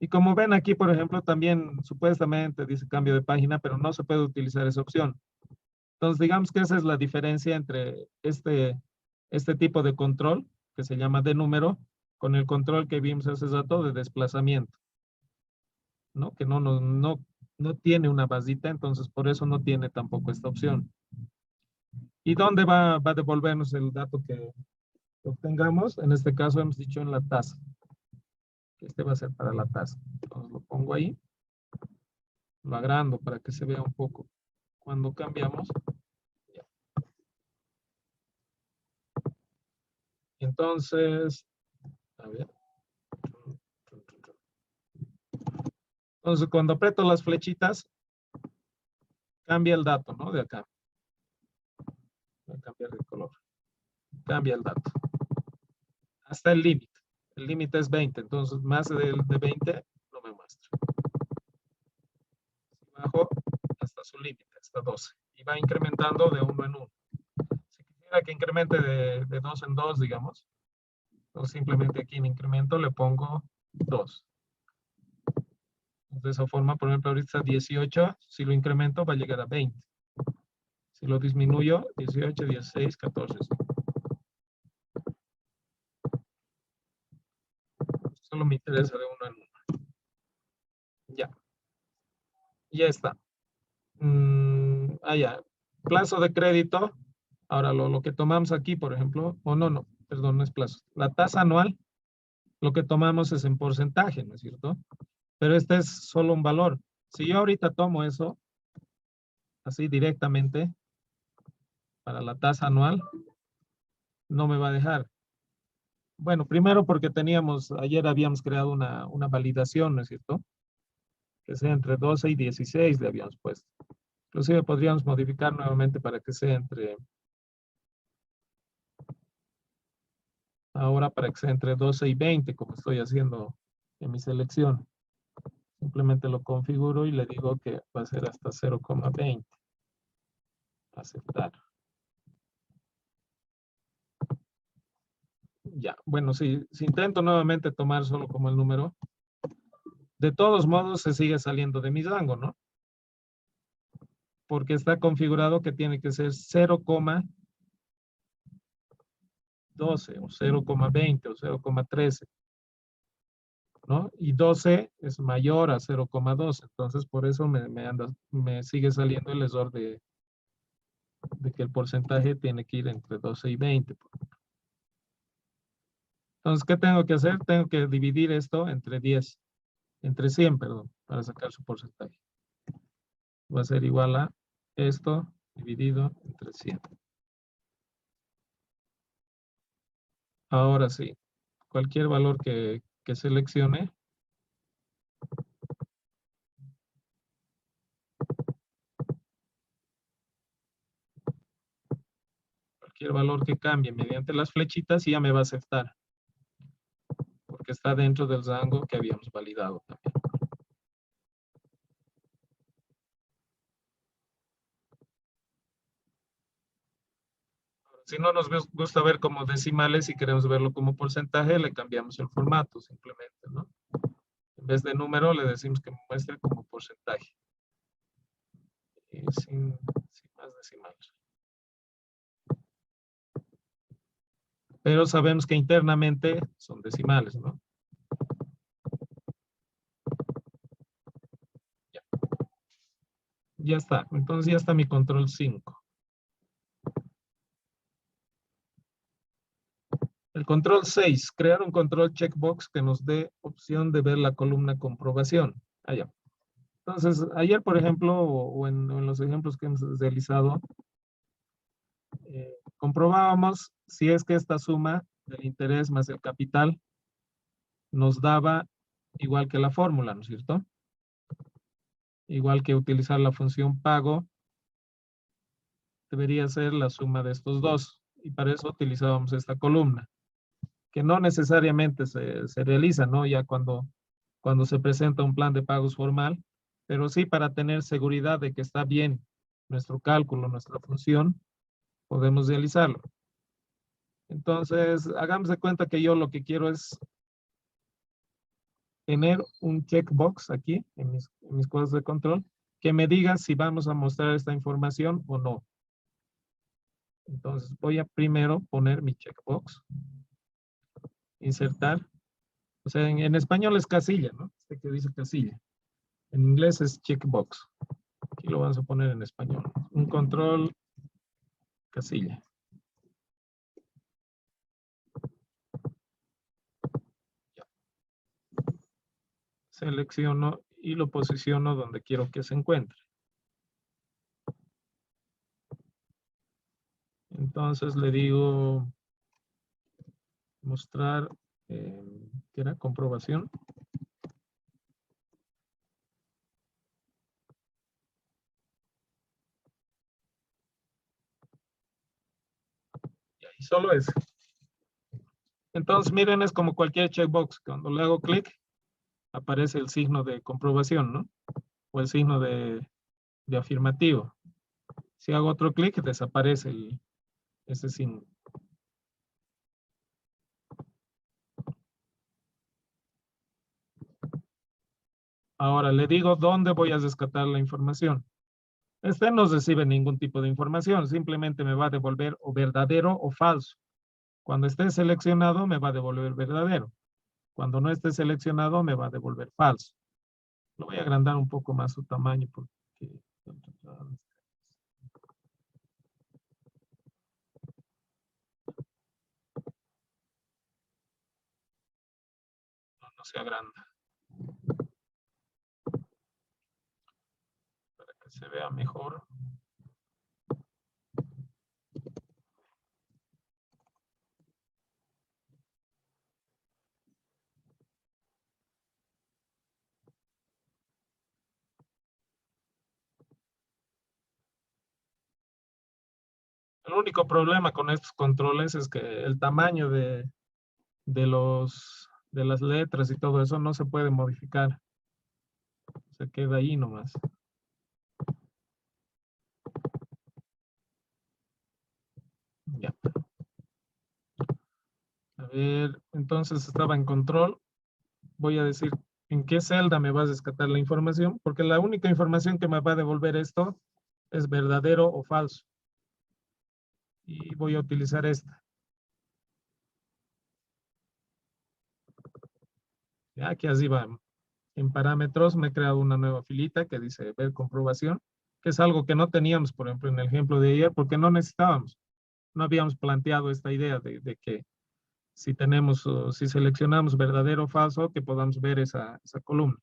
Y como ven aquí, por ejemplo, también supuestamente dice cambio de página, pero no se puede utilizar esa opción. Entonces, digamos que esa es la diferencia entre este tipo de control, que se llama de número, con el control que vimos hace rato de desplazamiento, ¿no? Que no tiene una basita, entonces por eso no tiene tampoco esta opción. ¿Y dónde va a devolvernos el dato que obtengamos? En este caso hemos dicho en la tasa. Este va a ser para la tasa. Entonces lo pongo ahí. Lo agrando para que se vea un poco. Cuando cambiamos. Ya. Entonces, a ver. Entonces, cuando aprieto las flechitas, cambia el dato, ¿no? De acá. Voy a cambiar de color. Cambia el dato. Hasta el límite. El límite es 20, entonces más de 20 no me muestra. Bajo hasta su límite, hasta 12. Y va incrementando de 1 en 1. Si quisiera que incremente de 2 en 2, digamos, o simplemente aquí en incremento le pongo 2. De esa forma, por ejemplo, ahorita está 18, si lo incremento va a llegar a 20. Si lo disminuyo, 18, 16, 14. Solo me interesa de 1 en 1. Ya. Ya está. Ya. Plazo de crédito. Ahora, lo que tomamos aquí, por ejemplo, no, perdón, no es plazo. La tasa anual, lo que tomamos es en porcentaje, ¿no es cierto? Pero este es solo un valor. Si yo ahorita tomo eso, así directamente, para la tasa anual, no me va a dejar. Bueno, primero porque ayer habíamos creado una validación, ¿no es cierto? Que sea entre 12 y 16 le habíamos puesto. Inclusive podríamos modificar nuevamente para que sea ahora para que sea entre 12 y 20, como estoy haciendo en mi selección. Simplemente lo configuro y le digo que va a ser hasta 0,20. Aceptar. Ya, bueno, si intento nuevamente tomar solo como el número, de todos modos se sigue saliendo de mi rango, ¿no? Porque está configurado que tiene que ser 0,12 o 0,20 o 0,13, ¿no? Y 12 es mayor a 0,12, entonces por eso me sigue saliendo el error de que el porcentaje tiene que ir entre 12 y 20. Entonces, ¿qué tengo que hacer? Tengo que dividir esto entre 100, perdón, para sacar su porcentaje. Va a ser igual a esto dividido entre 100. Ahora sí, cualquier valor que seleccione, cualquier valor que cambie mediante las flechitas ya me va a aceptar, porque está dentro del rango que habíamos validado también. Si no nos gusta ver como decimales y queremos verlo como porcentaje, le cambiamos el formato simplemente, ¿no? En vez de número, le decimos que muestre como porcentaje. Y sin más decimales. Pero sabemos que internamente son decimales, ¿no? Ya está. Entonces ya está mi control 5. El control 6, crear un control checkbox que nos dé opción de ver la columna comprobación. Allá. Entonces, ayer, por ejemplo, o en los ejemplos que hemos realizado, comprobábamos si es que esta suma del interés más el capital nos daba igual que la fórmula, ¿no es cierto? Igual que utilizar la función pago, debería ser la suma de estos dos. Y para eso utilizábamos esta columna, que no necesariamente se realiza, ¿no? Ya cuando se presenta un plan de pagos formal, pero sí para tener seguridad de que está bien nuestro cálculo, nuestra función, podemos realizarlo. Entonces, hagamos de cuenta que yo lo que quiero es tener un checkbox aquí en mis cosas de control que me diga si vamos a mostrar esta información o no. Entonces, voy a primero poner mi checkbox, insertar. O sea, en español es casilla, ¿no? Este que dice casilla. En inglés es checkbox. Aquí lo vamos a poner en español. Un control casilla. Ya. Selecciono y lo posiciono donde quiero que se encuentre. Entonces le digo mostrar, ¿qué era? Comprobación. Y solo eso. Entonces, miren, es como cualquier checkbox. Cuando le hago clic, aparece el signo de comprobación, ¿no? O el signo de afirmativo. Si hago otro clic, desaparece ese signo. Ahora le digo dónde voy a rescatar la información. Este no recibe ningún tipo de información, simplemente me va a devolver o verdadero o falso. Cuando esté seleccionado, me va a devolver verdadero. Cuando no esté seleccionado, me va a devolver falso. Lo voy a agrandar un poco más su tamaño porque no se agranda. Para que se vea mejor. El único problema con estos controles es que el tamaño de las letras y todo eso no se puede modificar. Se queda ahí nomás. Ya. A ver, entonces estaba en control. Voy a decir en qué celda me va a rescatar la información, porque la única información que me va a devolver esto es verdadero o falso. Y voy a utilizar esta. Ya que así va. En parámetros me he creado una nueva filita que dice ver comprobación, que es algo que no teníamos, por ejemplo, en el ejemplo de ayer, porque no necesitábamos. No habíamos planteado esta idea de que si tenemos, si seleccionamos verdadero o falso, que podamos ver esa columna.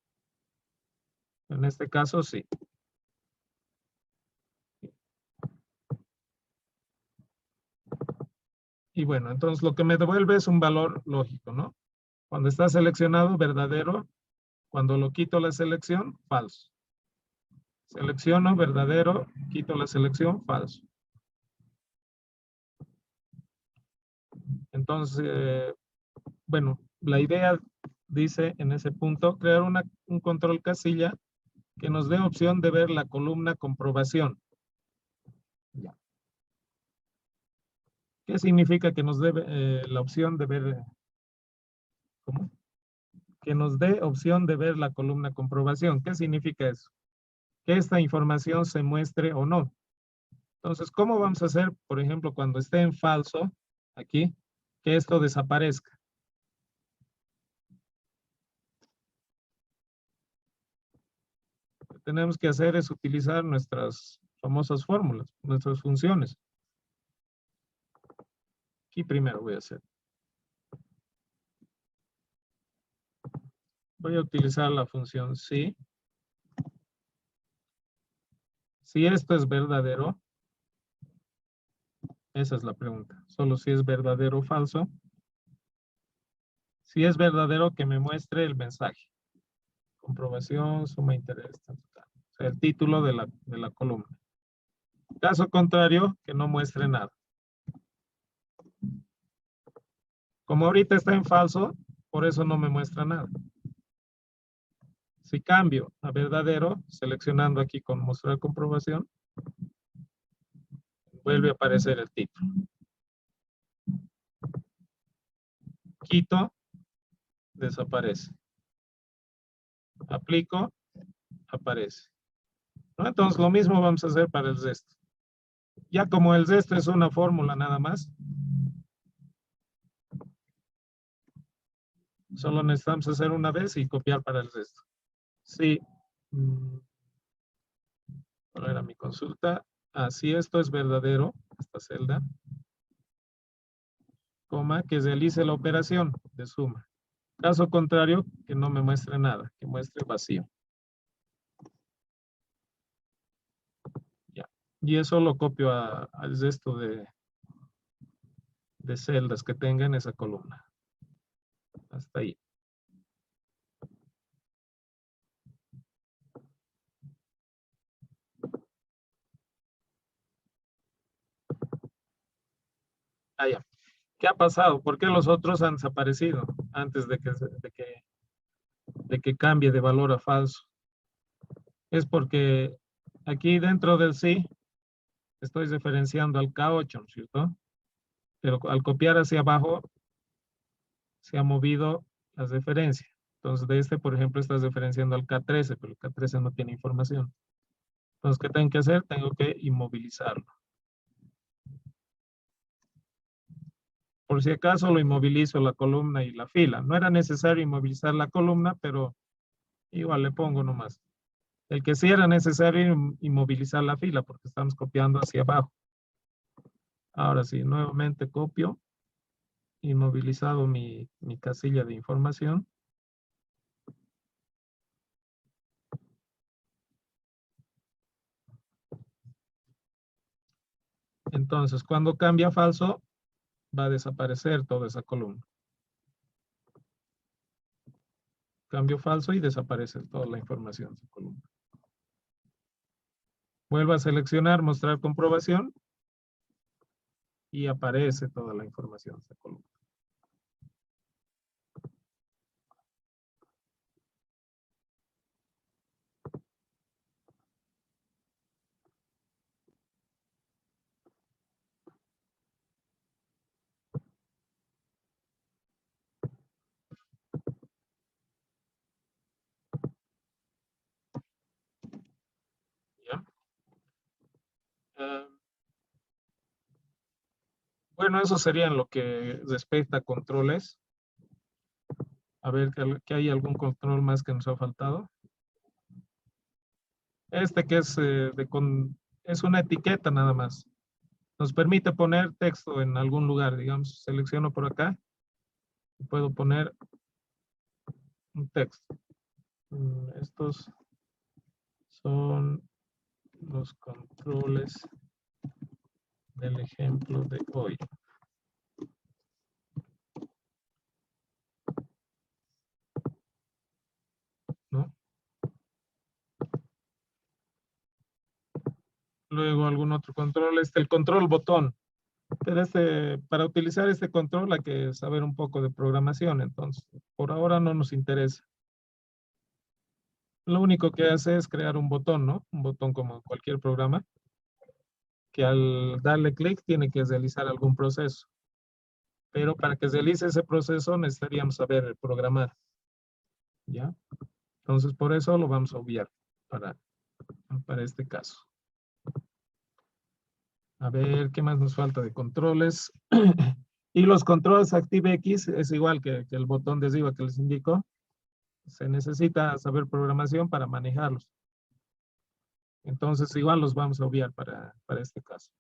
En este caso, sí. Y bueno, entonces lo que me devuelve es un valor lógico, ¿no? Cuando está seleccionado, verdadero. Cuando lo quito la selección, falso. Selecciono verdadero, quito la selección, falso. Entonces, bueno, la idea dice en ese punto, crear un control casilla que nos dé opción de ver la columna comprobación. Ya. ¿Qué significa que nos dé la opción de ver? ¿Cómo? Que nos dé opción de ver la columna comprobación. ¿Qué significa eso? Que esta información se muestre o no. Entonces, ¿cómo vamos a hacer, por ejemplo, cuando esté en falso, aquí, que esto desaparezca? Lo que tenemos que hacer es utilizar nuestras famosas fórmulas, nuestras funciones. Aquí primero voy a hacer Voy a utilizar la función sí. Si esto es verdadero, esa es la pregunta. Solo si es verdadero o falso. Si es verdadero, que me muestre el mensaje. Comprobación, suma interés. O sea, el título de la columna. Caso contrario, que no muestre nada. Como ahorita está en falso, por eso no me muestra nada. Si cambio a verdadero, seleccionando aquí con mostrar comprobación, vuelve a aparecer el título. Quito, desaparece. Aplico, aparece. ¿No? Entonces lo mismo vamos a hacer para el resto. Ya como el resto es una fórmula nada más, solo necesitamos hacer una vez y copiar para el resto. Sí. ¿Cuál era mi consulta? Si esto es verdadero, esta celda, coma, que realice la operación de suma. Caso contrario, que no me muestre nada, que muestre vacío. Ya. Y eso lo copio al resto de celdas que tenga en esa columna. Hasta ahí. Ya. ¿Qué ha pasado? ¿Por qué los otros han desaparecido antes de que cambie de valor a falso? Es porque aquí dentro del sí estoy referenciando al K8, ¿cierto? Pero al copiar hacia abajo se ha movido la referencia. Entonces de este, por ejemplo, estás referenciando al K13, pero el K13 no tiene información. Entonces, ¿qué tengo que hacer? Tengo que inmovilizarlo. Por si acaso lo inmovilizo la columna y la fila. No era necesario inmovilizar la columna, pero igual le pongo nomás. El que sí era necesario inmovilizar la fila porque estamos copiando hacia abajo. Ahora sí, nuevamente copio, inmovilizado mi casilla de información. Entonces, cuando cambia a falso, va a desaparecer toda esa columna. Cambio falso y desaparece toda la información de esa columna. Vuelvo a seleccionar, mostrar comprobación y aparece toda la información de esa columna. ¿Ya? Bueno, eso sería en lo que respecta a controles. A ver, que hay algún control más que nos ha faltado. Este que es, es una etiqueta nada más. Nos permite poner texto en algún lugar. Digamos, selecciono por acá y puedo poner un texto. Estos son los controles del ejemplo de hoy. ¿No? Luego algún otro control, el control botón. Pero para utilizar este control hay que saber un poco de programación, entonces por ahora no nos interesa. Lo único que hace es crear un botón, ¿no? Un botón como cualquier programa, que al darle clic tiene que realizar algún proceso. Pero para que realice ese proceso necesitaríamos saber programar. ¿Ya? Entonces por eso lo vamos a obviar para este caso. A ver, ¿qué más nos falta de controles? Y los controles ActiveX es igual que el botón de arriba que les indico. Se necesita saber programación para manejarlos. Entonces igual los vamos a obviar para este caso.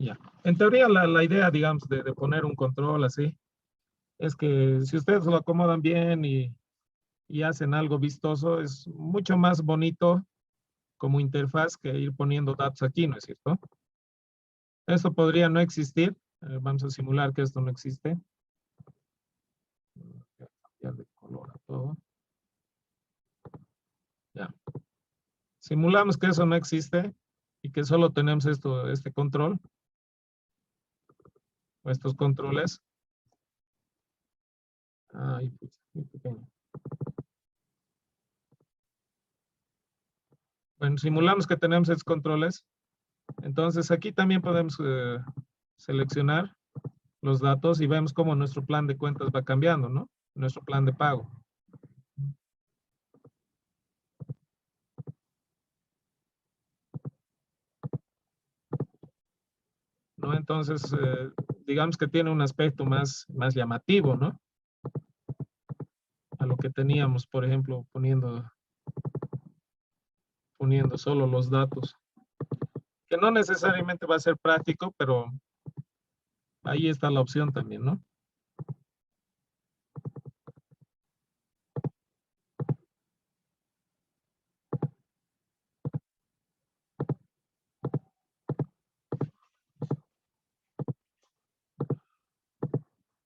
Ya. En teoría, la idea, digamos, de poner un control así, es que si ustedes lo acomodan bien y hacen algo vistoso, es mucho más bonito como interfaz que ir poniendo datos aquí, ¿no es cierto? Esto podría no existir. Vamos a simular que esto no existe. Voy a cambiar de color a todo. Ya. Simulamos que eso no existe y que solo tenemos este control, o estos controles. Ay, pucha, muy pequeño. Bueno, simulamos que tenemos estos controles. Entonces aquí también podemos seleccionar los datos y vemos cómo nuestro plan de cuentas va cambiando, ¿no? Nuestro plan de pago. ¿No? Entonces, digamos que tiene un aspecto más llamativo, ¿no? A lo que teníamos, por ejemplo, poniendo solo los datos. Que no necesariamente va a ser práctico, pero ahí está la opción también, ¿no?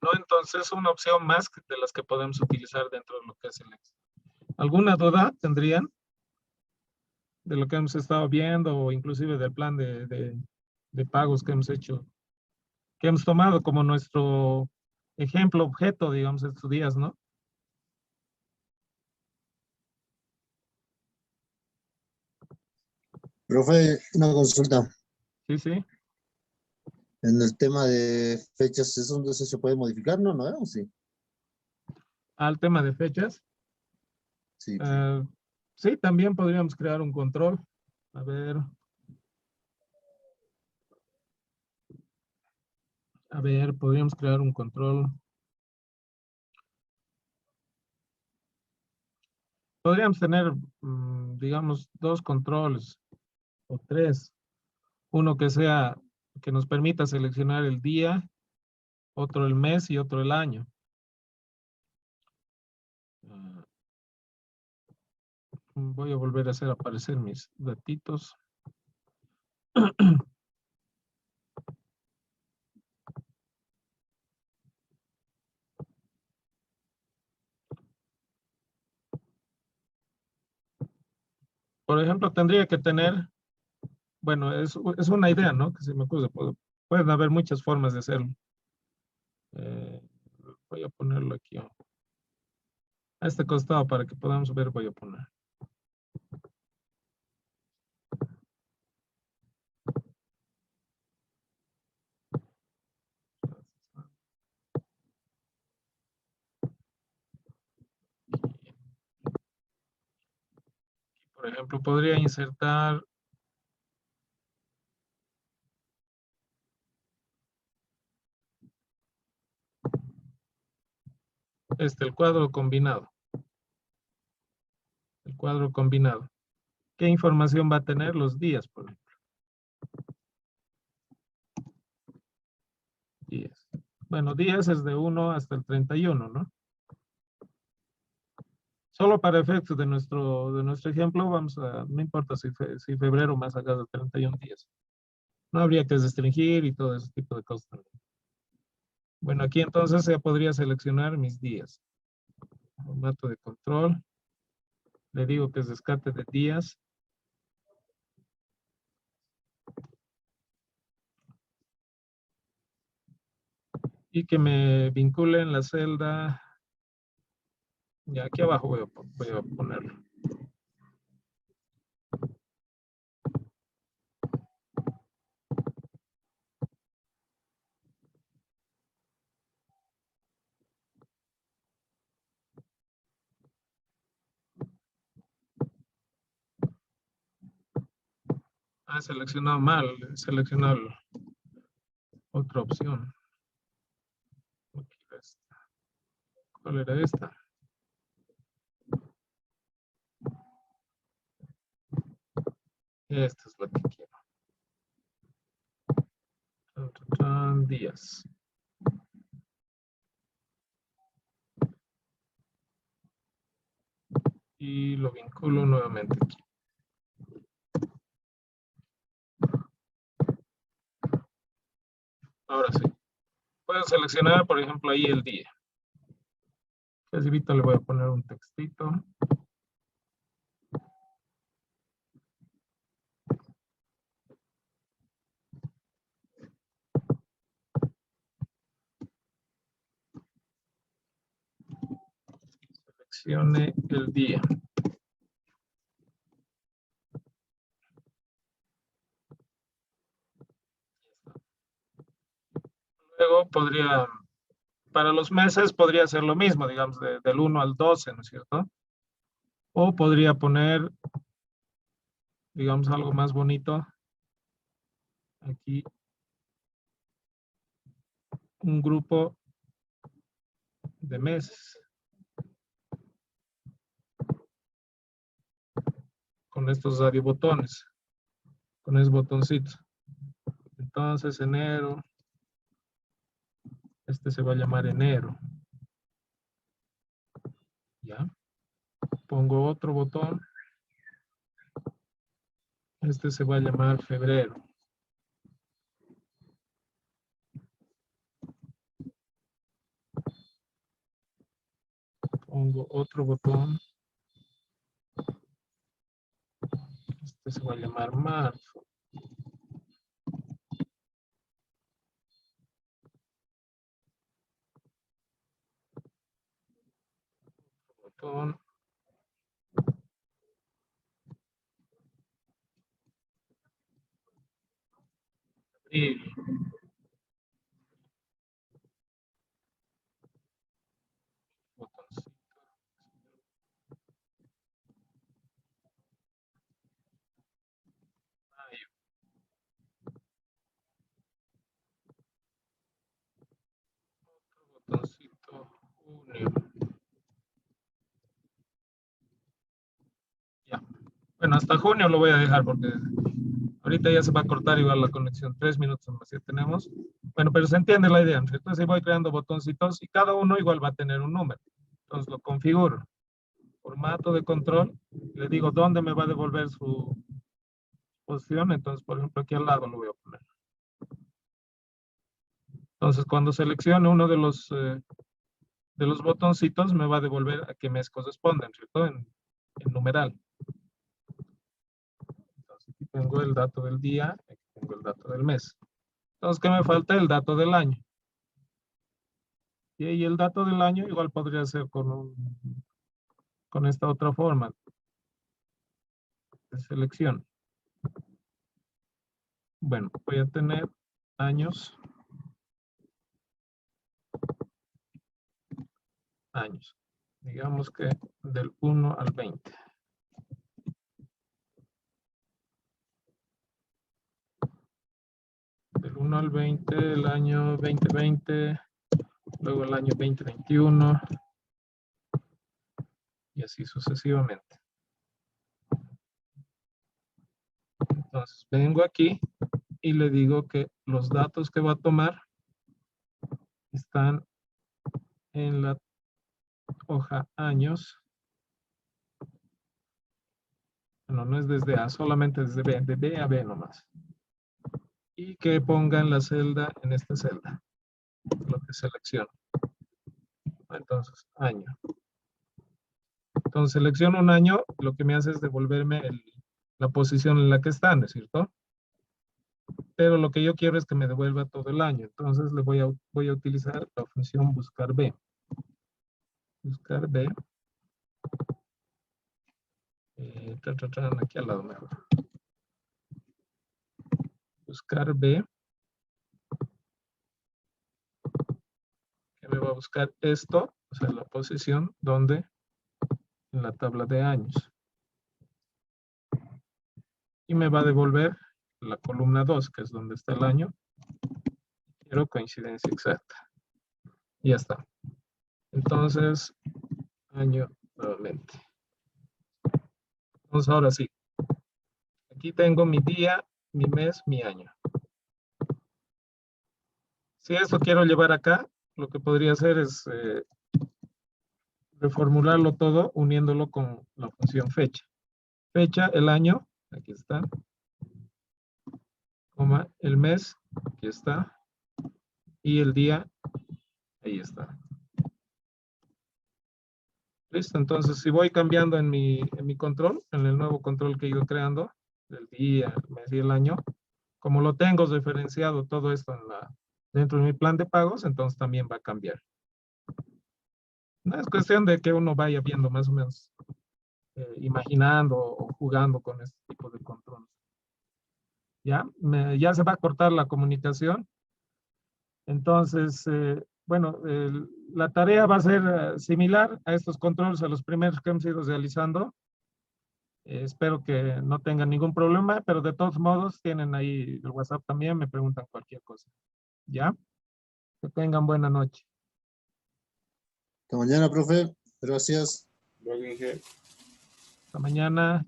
No, entonces una opción más de las que podemos utilizar dentro de lo que es el Excel. ¿Alguna duda tendrían de lo que hemos estado viendo o inclusive del plan de pagos que hemos hecho, que hemos tomado como nuestro ejemplo objeto, digamos, estos días, ¿no? Profe, una consulta. Sí, sí. En el tema de fechas, ¿eso donde se puede modificar? No, no, ¿o sí? Al tema de fechas. Sí, sí. eh, sí, también podríamos crear un control. A ver, podríamos crear un control. Podríamos tener, digamos, dos controles o tres. Uno que nos permita seleccionar el día, otro el mes y otro el año. Ah, voy a volver a hacer aparecer mis datitos. Por ejemplo, tendría que tener, bueno, es una idea, ¿no? Que se me ocurre. Pueden haber muchas formas de hacerlo. Eh, voy a ponerlo aquí. A este costado para que podamos ver, voy a poner. Por ejemplo, podría insertar el cuadro combinado. El cuadro combinado. ¿Qué información va a tener? Los días, por ejemplo. Días. Bueno, días es de 1 hasta el 31, ¿no? Solo para efectos de nuestro ejemplo, no importa si febrero más acá de 31 días. No habría que restringir y todo ese tipo de cosas. Bueno, aquí entonces ya podría seleccionar mis días. Formato de control. Le digo que es descarte de días. Y que me vincule en la celda. Ya aquí abajo voy a ponerlo. He seleccionado mal, he seleccionado otra opción. ¿Cuál era esta? Esta es la que quiero. días. Y lo vinculo nuevamente aquí. Ahora sí. Puedo seleccionar, por ejemplo, ahí el día. Ahorita le voy a poner un textito. Seleccione el día. Luego podría, para los meses podría ser lo mismo, digamos, del 1 al 12, ¿no es cierto? O podría poner, digamos, algo más bonito. Aquí, un grupo de meses. Con estos radiobotones. Con esos botoncitos. Entonces, enero. Este se va a llamar enero. ¿Ya? Pongo otro botón. Este se va a llamar febrero. Pongo otro botón. Este se va a llamar marzo. Botón. Abril. Botoncito. Mayo. Botoncito. Junio. Ya. Bueno, hasta junio lo voy a dejar porque ahorita ya se va a cortar igual la conexión. 3 minutos más ya tenemos. Bueno, pero se entiende la idea. Entonces voy creando botoncitos y cada uno igual va a tener un número. Entonces lo configuro. Formato de control. Le digo dónde me va a devolver su posición. Entonces, por ejemplo, aquí al lado lo voy a poner. Entonces, cuando seleccione uno de los botoncitos, me va a devolver a qué mes corresponden, ¿cierto? En numeral. Entonces, aquí tengo el dato del día, aquí tengo el dato del mes. Entonces, ¿qué me falta? El dato del año. Y ahí el dato del año igual podría ser con esta otra forma de selección. Bueno, voy a tener años. Digamos que del 1 al 20. Del 1 al 20, el año 2020, luego el año 2021, y así sucesivamente. Entonces, vengo aquí y le digo que los datos que va a tomar están en la hoja años. Bueno, no es desde A, solamente desde B, de B a B nomás. Y que ponga en la celda, en esta celda, lo que selecciono. Entonces, año. Entonces, selecciono un año, lo que me hace es devolverme la posición en la que está, ¿no es cierto? Pero lo que yo quiero es que me devuelva todo el año. Entonces, voy a utilizar la función buscar B. Buscar B. Aquí al lado mejor. Buscar B. Que me va a buscar esto, o sea, la posición donde en la tabla de años. Y me va a devolver la columna 2, que es donde está el año. Quiero coincidencia exacta. Y ya está. Entonces, año nuevamente. Entonces, ahora sí. Aquí tengo mi día, mi mes, mi año. Si eso quiero llevar acá, lo que podría hacer es reformularlo todo uniéndolo con la función fecha. Fecha, el año, aquí está, coma, el mes, aquí está, y el día, ahí está. Listo, entonces si voy cambiando en mi control, en el nuevo control que he ido creando, del día, el mes y el año, como lo tengo referenciado todo esto dentro de mi plan de pagos, entonces también va a cambiar. No es cuestión de que uno vaya viendo más o menos, imaginando o jugando con este tipo de controles. Ya, ya se va a cortar la comunicación. Entonces, bueno, la tarea va a ser similar a estos controles, a los primeros que hemos ido realizando. Espero que no tengan ningún problema, pero de todos modos tienen ahí el WhatsApp también, me preguntan cualquier cosa. ¿Ya? Que tengan buena noche. Hasta mañana, profe. Gracias. Hasta mañana.